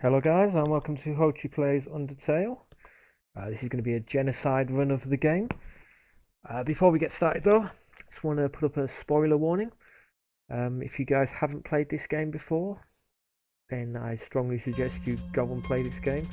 Hello guys, and welcome to Hochi Plays Undertale. This is going to be a genocide run of the game. Before we get started though, just want to put up a spoiler warning. If you guys haven't played this game before, then I strongly suggest you go and play this game.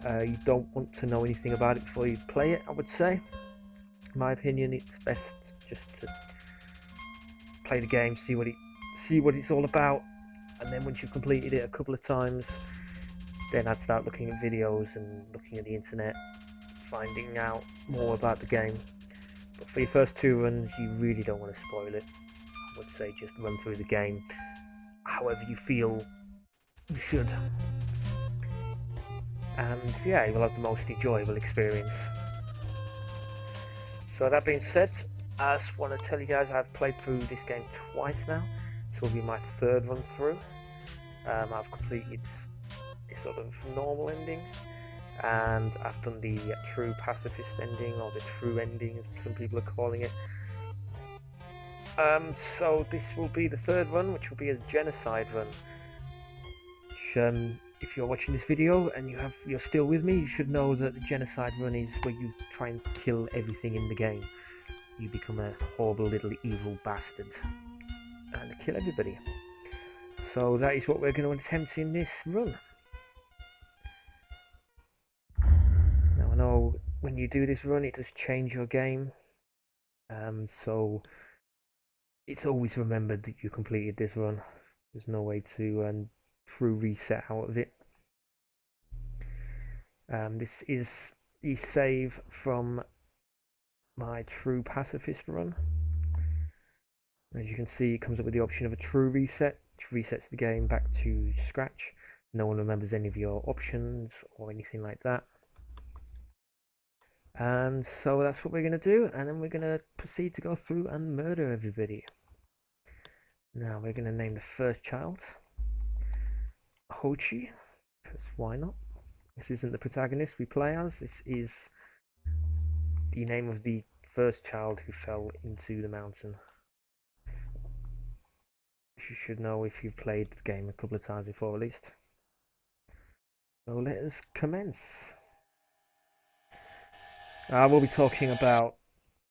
You don't want to know anything about it before you play it, I would say. In my opinion, it's best just to play the game, see what it's all about, and then once you've completed it a couple of times, then I'd start looking at videos and looking at the internet, finding out more about the game. But for your first two runs, you really don't want to spoil it. I would say just run through the game however you feel you should. And yeah, you will have the most enjoyable experience. So that being said, I just want to tell you guys I've played through this game twice now. This will be my third run through. I've completed sort of normal ending, and I've done the true pacifist ending, or the true ending as some people are calling it. So this will be the third run, which will be a genocide run, which, if you're watching this video and you're still with me, you should know that the genocide run is where you try and kill everything in the game. You become a horrible little evil bastard and kill everybody. So that is what we're going to attempt in this run. Now I know when you do this run it does change your game, so it's always remembered that you completed this run. There's no way to true reset out of it. This is the save from my true pacifist run. As you can see, it comes up with the option of a true reset, which resets the game back to scratch. No one remembers any of your options or anything like that. And so that's what we're going to do, and then we're going to proceed to go through and murder everybody. Now we're going to name the first child Hochi, because why not? This isn't the protagonist we play as, this is the name of the first child who fell into the mountain. You should know if you've played the game a couple of times before at least. So let us commence. We'll be talking about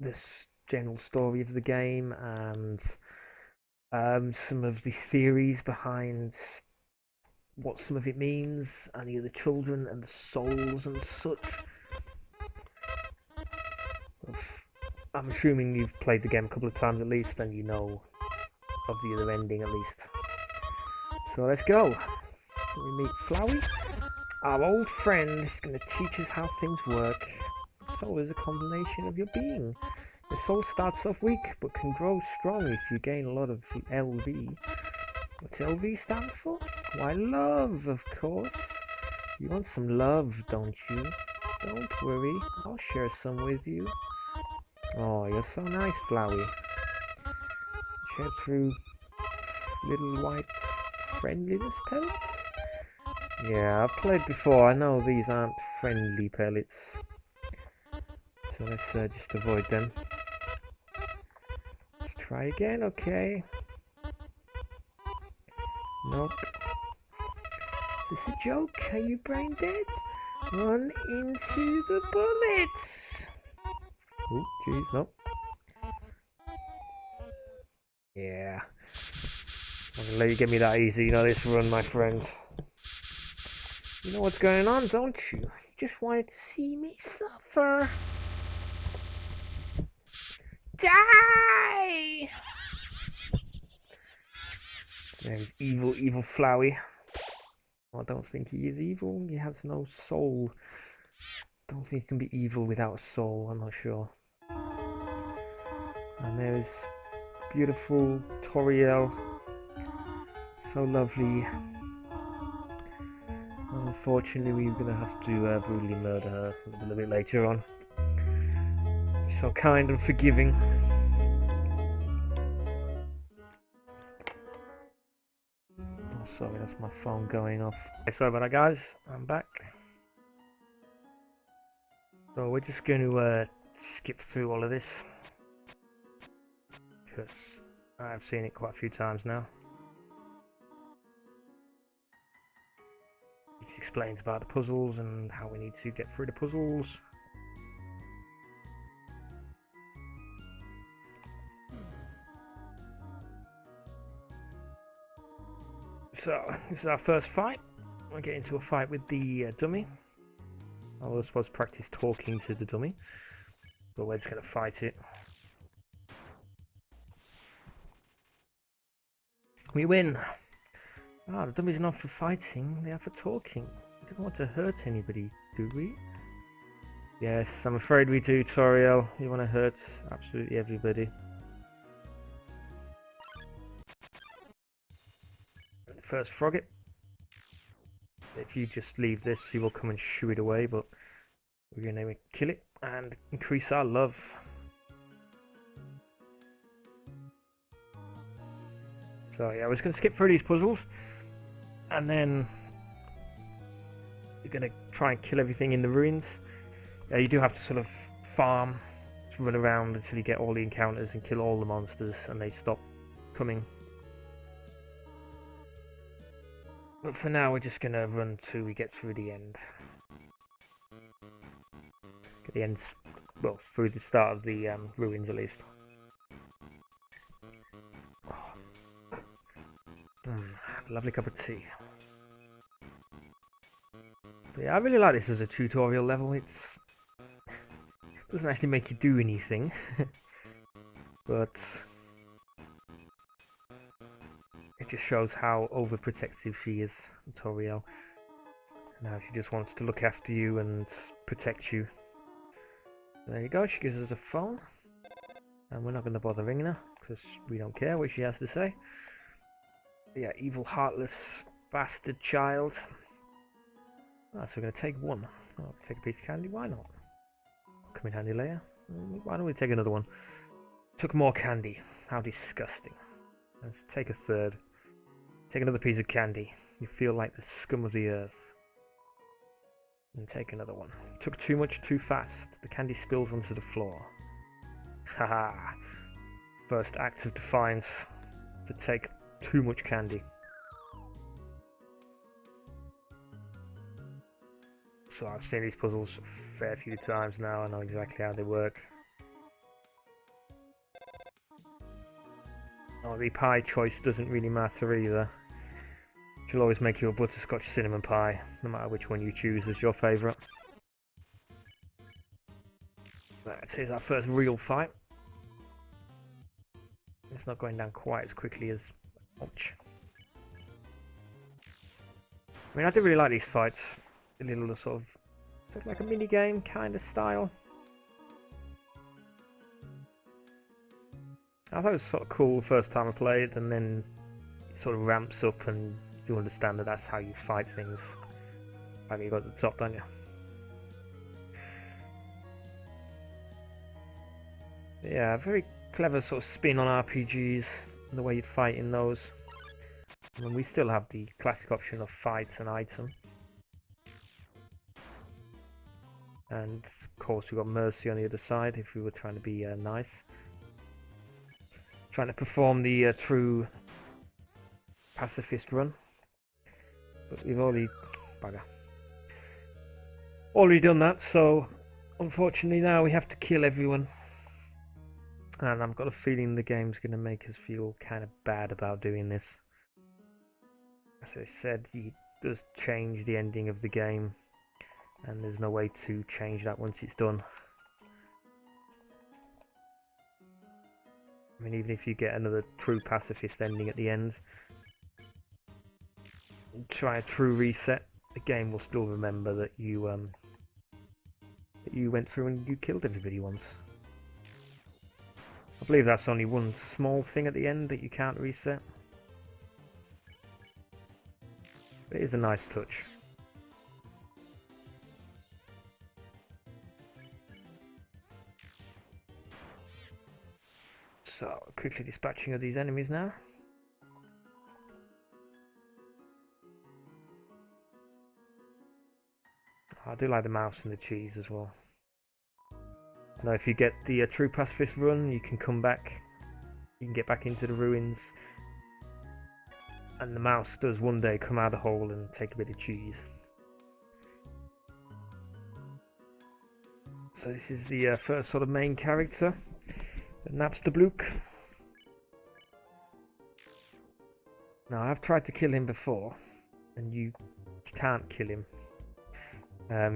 this general story of the game and some of the theories behind what some of it means, and the children and the souls and such. I'm assuming you've played the game a couple of times at least, and you know of the other ending at least. So let's go. We meet Flowey. Our old friend is going to teach us how things work. Soul is a combination of your being. The soul starts off weak, but can grow strong if you gain a lot of LV. What's LV stand for? Why, love, of course. You want some love, don't you? Don't worry, I'll share some with you. Oh, you're so nice, Flowey. Share through little white friendliness pellets? Yeah, I've played before. I know these aren't friendly pellets. So let's just avoid them. Let's try again, okay. Nope. Is this a joke? Are you brain dead? Run into the bullets! Oh, jeez, nope. Yeah. I'm gonna let you get me that easy. You know this run, my friend. You know what's going on, don't you? You just wanted to see me suffer. Die! There's evil, evil Flowey. I don't think he is evil. He has no soul. Don't think he can be evil without a soul. I'm not sure. And there's beautiful Toriel. So lovely. Unfortunately, we're going to have to brutally murder her a little bit later on. So kind and forgiving. Oh, sorry, that's my phone going off. Okay, sorry about that, guys. I'm back. So we're just going to skip through all of this, because I've seen it quite a few times now. Just explains about the puzzles and how we need to get through the puzzles. So, this is our first fight. We'll get into a fight with the dummy. I was supposed to practice talking to the dummy, but we're just going to fight it. We win! Ah, the dummy's not for fighting, they are for talking. We don't want to hurt anybody, do we? Yes, I'm afraid we do, Toriel. You want to hurt absolutely everybody. First frog it. If you just leave this, he will come and shoo it away, but we're going to kill it and increase our love. So yeah, we're just going to skip through these puzzles, and then you're going to try and kill everything in the ruins. You do have to sort of farm, to run around until you get all the encounters and kill all the monsters and they stop coming. But for now, we're just going to run till we get through the end. Get the end, well, through the start of the ruins at least. Lovely cup of tea. But yeah, I really like this as a tutorial level. It doesn't actually make you do anything, but it just shows how overprotective she is, Toriel. Now she just wants to look after you and protect you. There you go, she gives us a phone. And we're not going to bother ringing her, because we don't care what she has to say. Yeah, evil, heartless, bastard child. So we're going to take one. Oh, take a piece of candy, why not? Come in handy later. Why don't we take another one? Took more candy. How disgusting. Let's take a third. Take another piece of candy. You feel like the scum of the earth. And take another one. Took too much too fast. The candy spills onto the floor. Haha. First act of defiance. To take too much candy. So I've seen these puzzles a fair few times now. I know exactly how they work. Oh, the pie choice doesn't really matter either. She'll always make you a butterscotch cinnamon pie, no matter which one you choose as your favourite. Right, here's our first real fight. It's not going down quite as quickly as Ouch. I mean, I do really like these fights. A little sort of, it's like a mini game kind of style. I thought it was sort of cool the first time I played, and then it sort of ramps up and you understand that that's how you fight things. Like you got at the top, don't you? Yeah, very clever sort of spin on RPGs and the way you'd fight in those. I mean, we still have the classic option of fight and item. And of course we've got Mercy on the other side if we were trying to be nice. Trying to perform the true pacifist run. But we've already done that, so unfortunately now we have to kill everyone. And I've got a feeling the game's going to make us feel kind of bad about doing this. As I said, it does change the ending of the game, and there's no way to change that once it's done. I mean, even if you get another true pacifist ending at the end, try a true reset, the game will still remember that you went through and you killed everybody once. I believe that's only one small thing at the end that you can't reset. It is a nice touch. So, quickly dispatching of these enemies now. I do like the mouse and the cheese as well. Now if you get the true pacifist run, you can come back, you can get back into the ruins, and the mouse does one day come out of the hole and take a bit of cheese. So this is the first sort of main character, Napster Blook. Now I've tried to kill him before, and you can't kill him.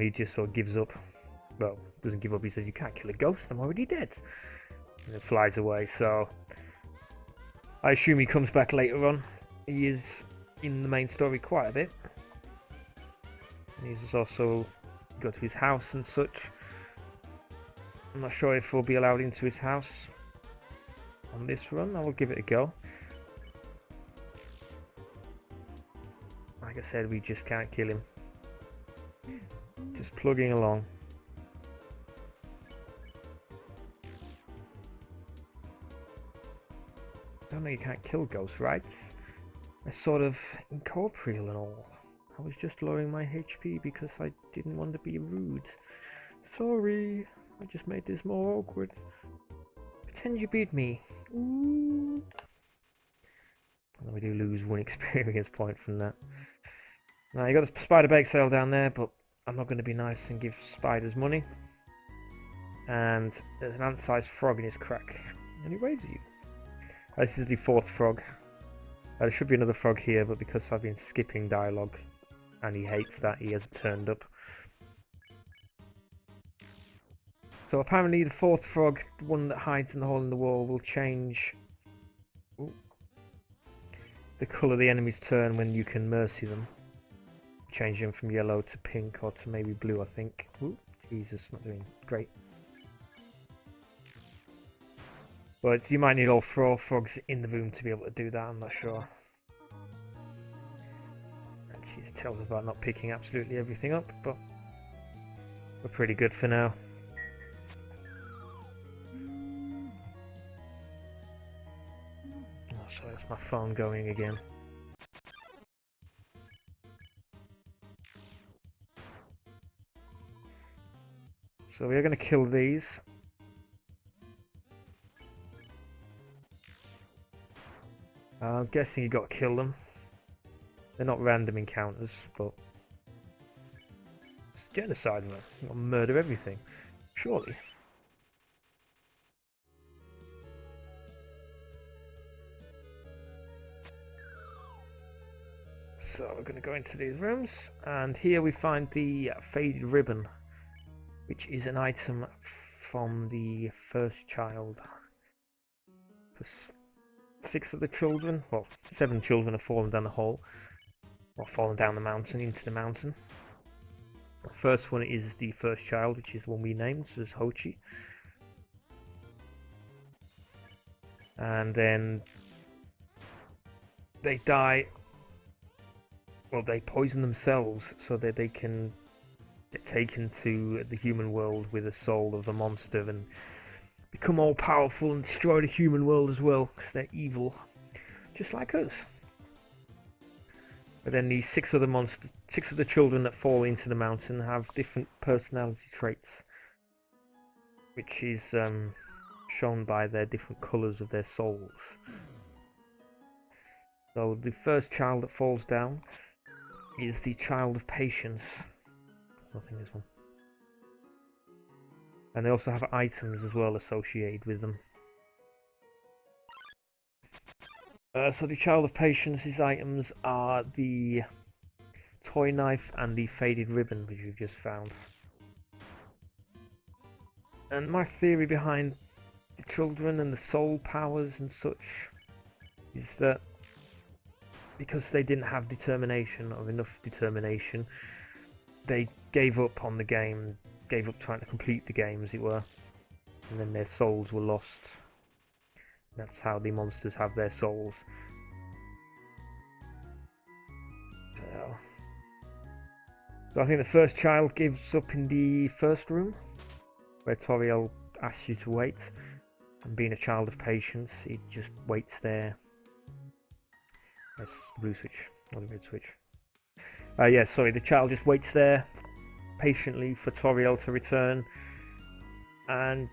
He just sort of gives up. Well, doesn't give up. He says, "You can't kill a ghost. I'm already dead," and then flies away. So I assume he comes back later on. He is in the main story quite a bit. And he's also got to his house and such. I'm not sure if we'll be allowed into his house on this run. I will give it a go. Like I said, we just can't kill him. Just plugging along. I don't know, you can't kill ghosts, right? They're sort of incorporeal and all. I was just lowering my HP because I didn't want to be rude. Sorry, I just made this more awkward. Pretend you beat me. Ooh. And we do lose one experience point from that. Now you got the spider bake sale down there, but I'm not going to be nice and give spiders money. And there's an ant-sized frog in his crack, and he waves at you. This is the fourth frog. There should be another frog here, but because I've been skipping dialogue, and he hates that, he hasn't turned up. So apparently the fourth frog, the one that hides in the hole in the wall, will change the colour the enemies turn when you can mercy them. Change them from yellow to pink or to maybe blue, I think. Ooh, Jesus, not doing great. But you might need all four frogs in the room to be able to do that, I'm not sure. And she tells us about not picking absolutely everything up, but we're pretty good for now. Oh, sorry, it's my phone going again. So we are going to kill these. I'm guessing you got to kill them. They're not random encounters, but it's genocide, man. You got to murder everything, surely. So we're going to go into these rooms, and here we find the faded ribbon, which is an item from the first child. 6 of the children, well, 7 children have fallen down the hole, or fallen down the mountain, into the mountain. The first one is the first child, which is one we named as Hochi. And then they die, well, they poison themselves so that they can get taken to the human world with the soul of the monster and become all powerful and destroy the human world as well, because they're evil, just like us. But then these 6 of the children that fall into the mountain have different personality traits, which is shown by their different colours of their souls. So the first child that falls down is the child of patience. Nothing this one. And they also have items as well associated with them. So the child of patience, his items are the toy knife and the faded ribbon, which we've just found. And my theory behind the children and the soul powers and such is that because they didn't have determination, or enough determination, they gave up on the game, gave up trying to complete the game, as it were, and then their souls were lost. That's how the monsters have their souls. So I think the first child gives up in the first room, where Toriel asks you to wait, and being a child of patience, it just waits there. That's the blue switch, not the red switch. Yeah, sorry, the child just waits there patiently for Toriel to return, and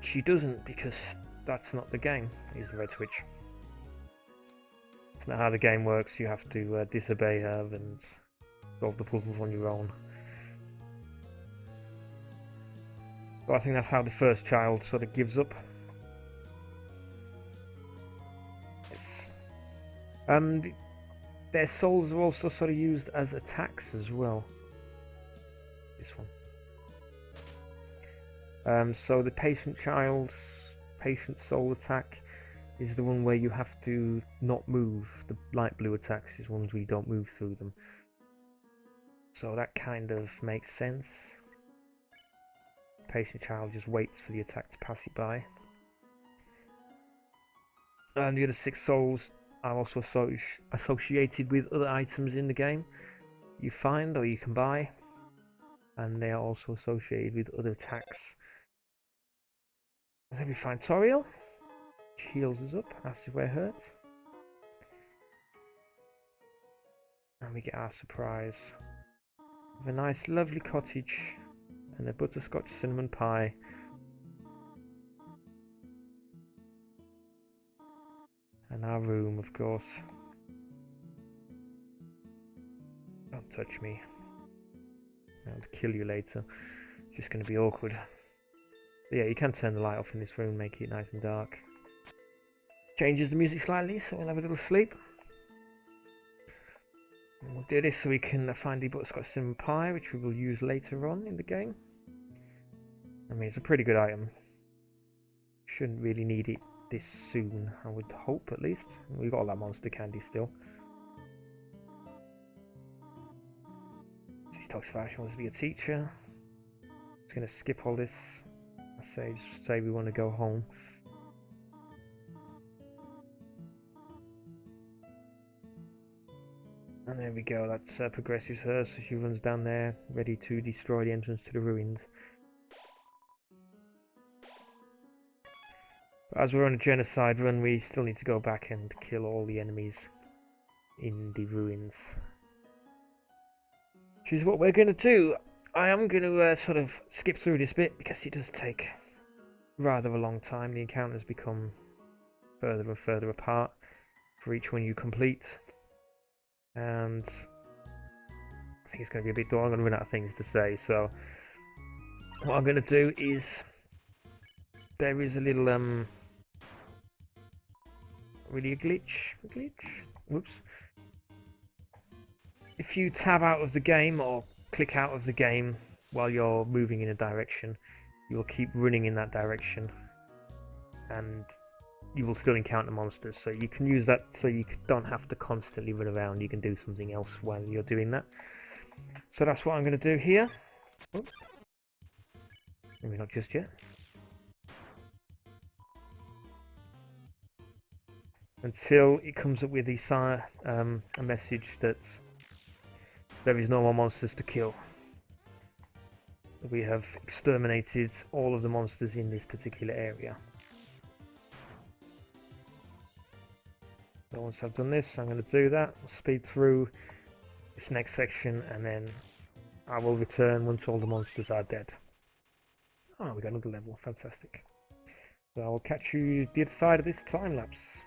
she doesn't, because that's not the game. It's the red switch. It's not how the game works. You have to disobey her and solve the puzzles on your own. But I think that's how the first child sort of gives up. Yes. And their souls are also sort of used as attacks as well. This one. So the patient soul attack is the one where you have to not move. The light blue attacks is ones where you don't move through them. So that kind of makes sense. Patient child just waits for the attack to pass it by. And the other 6 souls are also associated with other items in the game you find or you can buy. And they are also associated with other attacks. So we find Toriel. She heals us up, asks if we're hurt. And we get our surprise. We have a nice lovely cottage and a butterscotch cinnamon pie. And our room, of course. Don't touch me. I'll kill you later. It's just going to be awkward. But yeah, you can turn the light off in this room, make it nice and dark. Changes the music slightly, so we'll have a little sleep. And we'll do this so we can find the butterscotch cinnamon pie, which we will use later on in the game. I mean, it's a pretty good item. Shouldn't really need it this soon, I would hope, at least. We've got all that monster candy still. She talks about she wants to be a teacher. Just going to skip all this. Just say we want to go home. And there we go, that progresses her, so she runs down there, ready to destroy the entrance to the ruins. But as we're on a genocide run, we still need to go back and kill all the enemies in the ruins. Which is what we're going to do. I am going to sort of skip through this bit, because it does take rather a long time. The encounters become further and further apart for each one you complete. And I think it's going to be a bit dull. I'm going to run out of things to say, so what I'm going to do is there is a little really a glitch. Whoops. If you tab out of the game or click out of the game while you're moving in a direction, you will keep running in that direction, and you will still encounter monsters. So you can use that so you don't have to constantly run around. You can do something else while you're doing that. So that's what I'm going to do here. Oh. Maybe not just yet. Until it comes up with a message that there is no more monsters to kill. We have exterminated all of the monsters in this particular area. So once I've done this, I'm going to do that. I'll speed through this next section, and then I will return once all the monsters are dead. Oh, we got another level. Fantastic. So I will catch you the other side of this time lapse.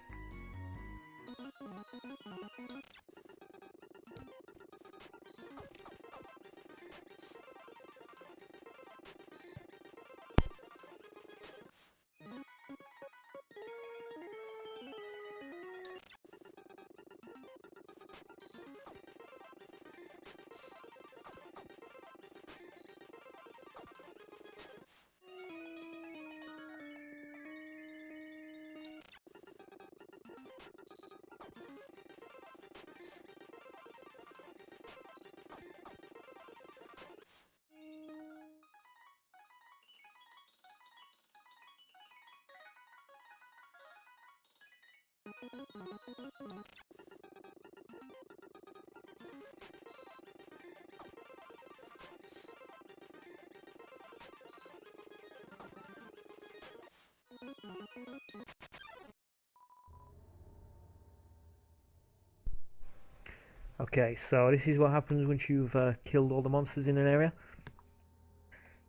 Okay, so this is what happens once you've killed all the monsters in an area.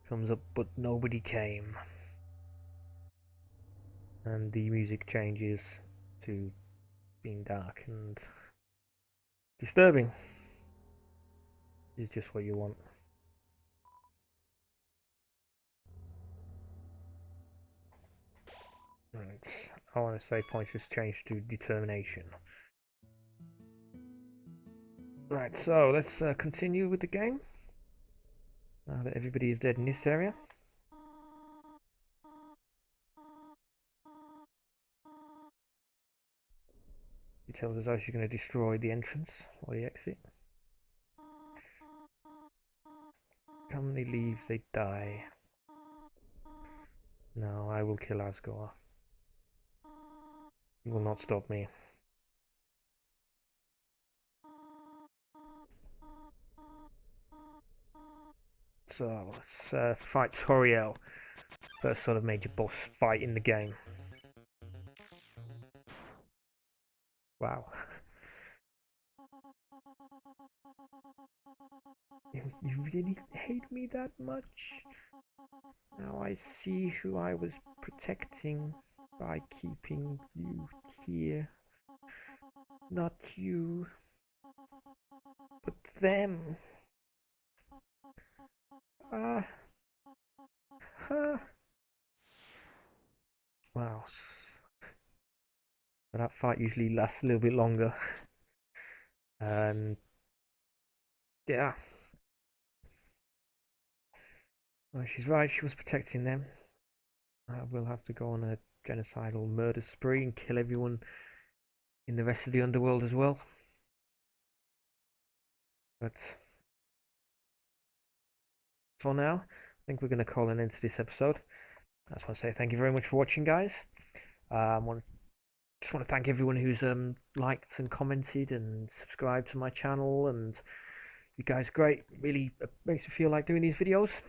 Comes up, but nobody came. And the music changes to being dark and disturbing. This is just what you want. Right. I want to say points just changed to determination. Right, so let's continue with the game. Now that everybody is dead in this area. He tells us how she's going to destroy the entrance or the exit. Come they leave, they die. No, I will kill Asgore. He will not stop me. So let's fight Toriel. First sort of major boss fight in the game. Wow. You really hate me that much? Now I see who I was protecting by keeping you here. Not you, but them. Ah. Wow. But that fight usually lasts a little bit longer. And yeah. Well, she's right, she was protecting them. I will have to go on a genocidal murder spree and kill everyone in the rest of the underworld as well. But for now, I think we're going to call an end to this episode. I just want to say thank you very much for watching, guys. I just want to thank everyone who's liked and commented and subscribed to my channel, and you guys are great. Really makes me feel like doing these videos.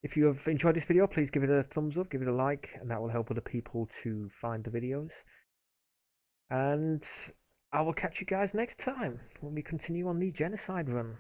If you have enjoyed this video, please give it a thumbs up, give it a like, and that will help other people to find the videos. And I will catch you guys next time when we continue on the Genocide run.